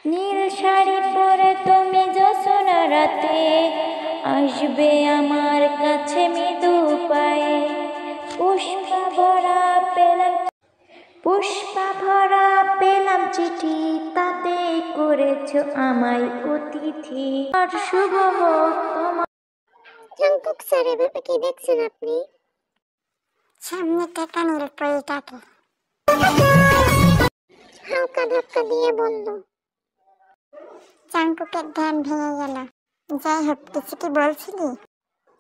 নীল শাড়ি পরে তুমি জ্যোৎস্না রাতে আসবে আমার কাছে মৃদু পায়ে। পুষ্পা ভরা পেলাম চিঠি, তাতে করেছ আমায় অতিথি। আর শুভ হোক তোমার। জাংকুক স্যার, এভাবে কি দেখছেন আপনি? সামনে টাকা নীল পরিটাকে হালকা ধাক্কা দিয়ে বলল। জাংকুকের ধ্যান ভেঙে গেল। যাই হোক, কিছু কি বলছিলি?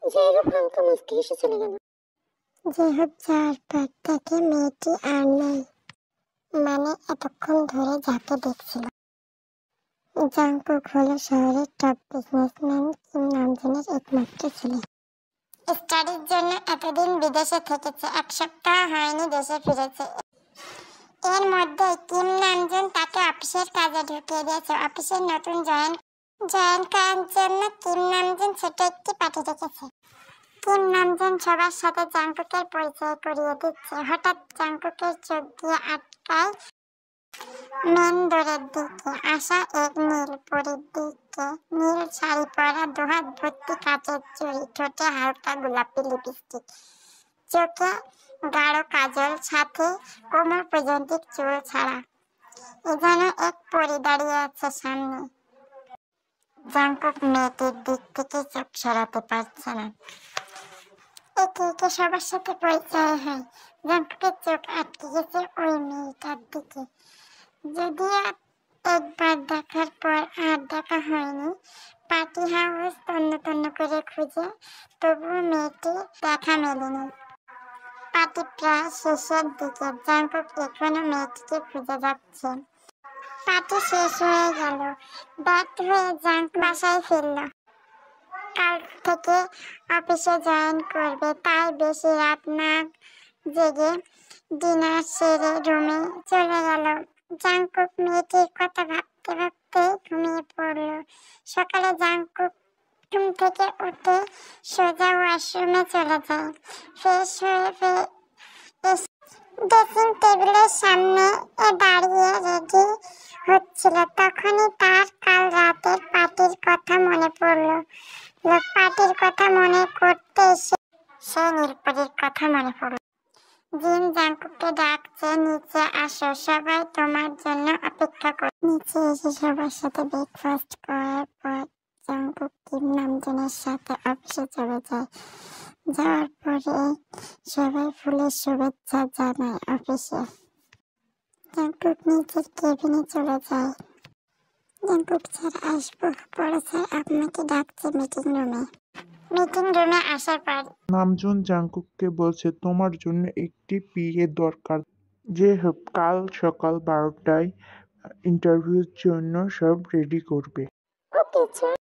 যাই হোক, হালকা মুচকি হেসে চলে গেল। যাই হোক, যাওয়ার পর থেকে মেয়েটি আর নেই, মানে এতক্ষণ ধরে যাকে দেখছিল। জাংকুক হলো শহরের টপ বিজনেসম্যান কিম নামজনের একমাত্র ছেলে। স্টাডির জন্য এতদিন বিদেশে থেকেছে, 1 সপ্তাহ হয়নি দেশে ফিরেছে। এর মধ্যে কিম নামজুন তাকে অফিসের কাজে ঢুকিয়ে দিয়েছে। অফিসের নতুন জয়েন করার জন্য কিম নামজুন ছোট একটি পার্টি রেখেছে। কিম নামজুন সবার সাথে জাংকুকের পরিচয় করিয়ে দিচ্ছে। হঠাৎ জাংকুকের চোখ দিয়ে আটকায় মেন ডোরের দিকে আসা এক নীল পরীর দিকে। নীল শাড়ি পরা, দুহাত ভর্তি কাচের চুড়ি, ঠোঁটে হালকা গোলাপি লিপস্টিক, চোখে গাঢ় কাজল, সাথে কোমর পর্যন্ত চুল ছাড়া। এ যেন এক পরী দাঁড়িয়ে আছে সামনে। জাংকুক মেয়েটির দিক থেকে চোখ সরাতে পারছে না। একে একে সবার সাথে পরিচয় হয়। জাংকুকের চোখ আটকে গেছে ওই মেয়েটার দিকে। যদিও একবার দেখার পর আর দেখা হয়নি, পার্টি হাউস তন্ন তন্ন করে খুঁজে, তবুও মেয়েটি দেখা মেলেনি। পার্টি প্রায় শেষের দিকে। জাংকুক এখনো মেয়েটিকে খুঁজে যাচ্ছে। পার্টি শেষ হয়ে গেল। ব্যর্থ হয়ে জাংকুক বাসায় ফিরল। কাল থেকে অফিসে জয়েন করবে, তাই বেশি রাত না জেগে ডিনার সেরে রুমে চলে গেল। জাংকুক মেয়েটির কথা ভাবতে ভাবতে ঘুমিয়ে পড়ল। সকালে জাংকুক ঘুম থেকে উঠে সোজা ওয়াশরুমে চলে যায়। ফ্রেশ হয়ে ড্রেসিং টেবিলের সামনে দাঁড়িয়ে রেডি হচ্ছিল, তখনই তার কাল রাতের পার্টির কথা মনে পড়ল। পার্টির কথা মনে করতে সে নীলপরীর কথা মনে পড়ল। জিন জাংকুককে ডাকছে, নিচে আসো, সবাই তোমার জন্য অপেক্ষা করে। নিচে এসে সবার সাথে ব্রেকফাস্ট করার পর জাংকুক কিম নামজনের সাথে অফিসে চলে যায়। যাওয়ার পরে সবাই ফুলের শুভেচ্ছা জানায় অফিসে। জাংকুক নিজের কেবিনে চলে যায়। জাংকুক স্যার, আসবো? পরে স্যার আপনাকে ডাকছে মিটিং রুমে। মিটিং রুমে আসার পর নামজুন জাংকুককে বলছে, তোমার জন্য একটি পিএ দরকার। যে হোক, কাল সকাল 12টায় ইন্টারভিউর জন্য সব রেডি করবে। Okay sir.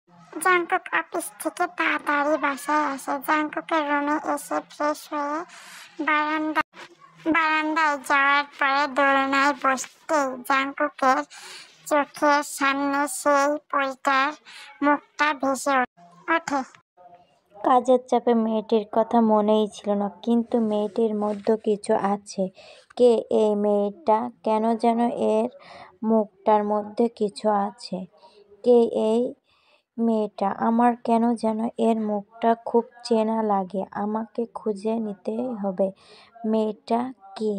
জাংকুক অফিস থেকে তাড়াতাড়ি বাসায় আসে। জাংকুকের রুমে এসে ফ্রেশ হয়ে বারান্দায় যাওয়ার পরে দোলনায় বসতেই জাংকুকের চোখের সামনে সেই পরীটার মুখটা ভেসে ওঠে। কাজের চাপে মেয়েটির কথা মনেই ছিল না, কিন্তু মেয়েটির মধ্যে কিছু আছে। কে এই মেয়েটা? কেন যেন এর মুখটার মধ্যে কিছু আছে। কে এই মেয়েটা? আমার কেন যেন এর মুখটা খুব চেনা লাগে। আমাকে খুঁজে নিতে হবে। মেয়েটা কে?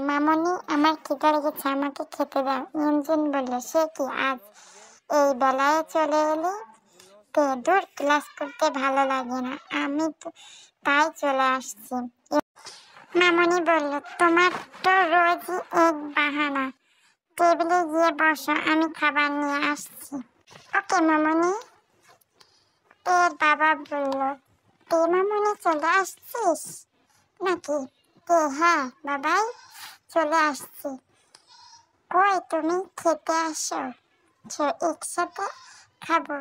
মামনি, আমার খিদে লেগেছে, আমাকে খেতে দাও। ইঞ্জিন বলল, সে কি আজ এই বেলায় চলে এলি? দূর, ক্লাস করতে ভালো লাগে না, আমি তাই চলে আসছি। মামনি বলল, তোমার তো রোজই এক বাহানা। টেবিলে গিয়ে বসো, আমি খাবার নিয়ে আসছি। ওকে মামনি। তের বাবা বলল, তুই মামনি চলে আসছিস নাকি? হ্যাঁ বাবাই, চলে আসছি। কই তুমি? খেতে আসো, একসাথে খাবো।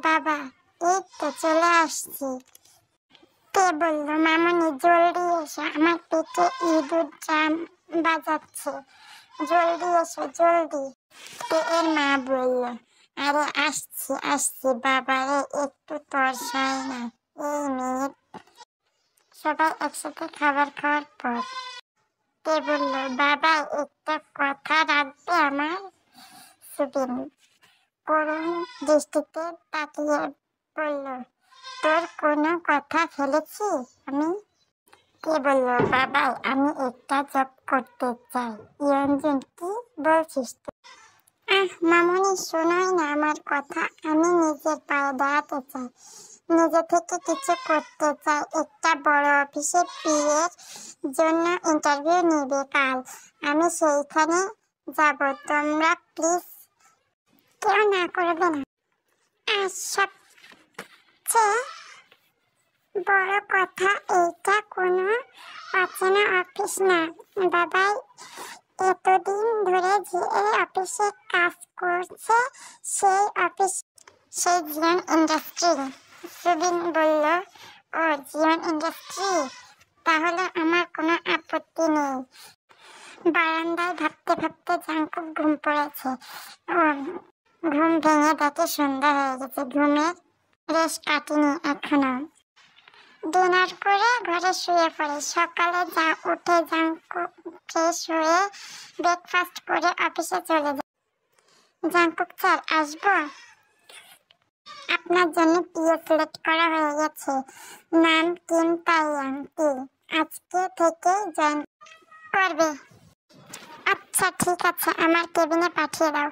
বাবা, এই তো চলে আসছি। বলল, মামনি জলদি এসো, আমার পেটে ইঁদুর জাম বাজাচ্ছে, জলদি এসো জলদি। এর মা বলল, আরে আসছি আসছি বাবারে, একটু তরসাই না, এই মিনিট। সবাই একসাথে খাবার খাওয়ার পর কে বলল, বাবা একটা কথা রাখবে আমার? সুবিন করুণ দৃষ্টিতে তাকিয়ে বলল, তোর কোনো কথা ফেলেছি আমি? কে বলল, বাবা আমি একটা জব করতে চাই। ইয়ঞ্জন, কি বলছিস তুই? মামুনি, শোনোই না আমার কথা। আমি নিজের পায়ে দাঁড়াতে চাই, নিজে থেকে কিছু করতে চাই। একটা বড় অফিসে পিএর জন্য ইন্টারভিউ নিবে কাল। আমি সেইখানে যাব। তোমরা প্লিজ কেউ না করবে না। আর সবচেয়ে বড় কথা, এইটা কোনো অচেনা অফিস না। বাবাই এতদিন ধরে যে এই অফিসে কাজ করছে সেই জিয়ন ইন্ডাস্ট্রি। সুবিন বলল, ও জিয়ন ইন্ডাস্ট্রি, তাহলে আমার কোনো আপত্তি নেই। বারান্দায় ভাবতে ভাবতে জাংকুক ঘুম পড়েছে। ঘুম ভেঙে দেখে সন্ধ্যা হয়ে গেছে। ঘুমের রেশ কাটেনি এখনো। ডিনার করে ঘরে শুয়ে পড়ে। সকালে উঠে জাংকুক ফ্রেশ হয়ে ব্রেকফাস্ট করে অফিসে চলে যায়। জাংকুক স্যার, আসবো? আপনার জন্য পিএ সিলেক্ট করা হয়ে গেছে। নাম কিম তাইয়াং টি। আজকে থেকে জয়েন করবে। আচ্ছা ঠিক আছে, আমার কেবিনে পাঠিয়ে দাও।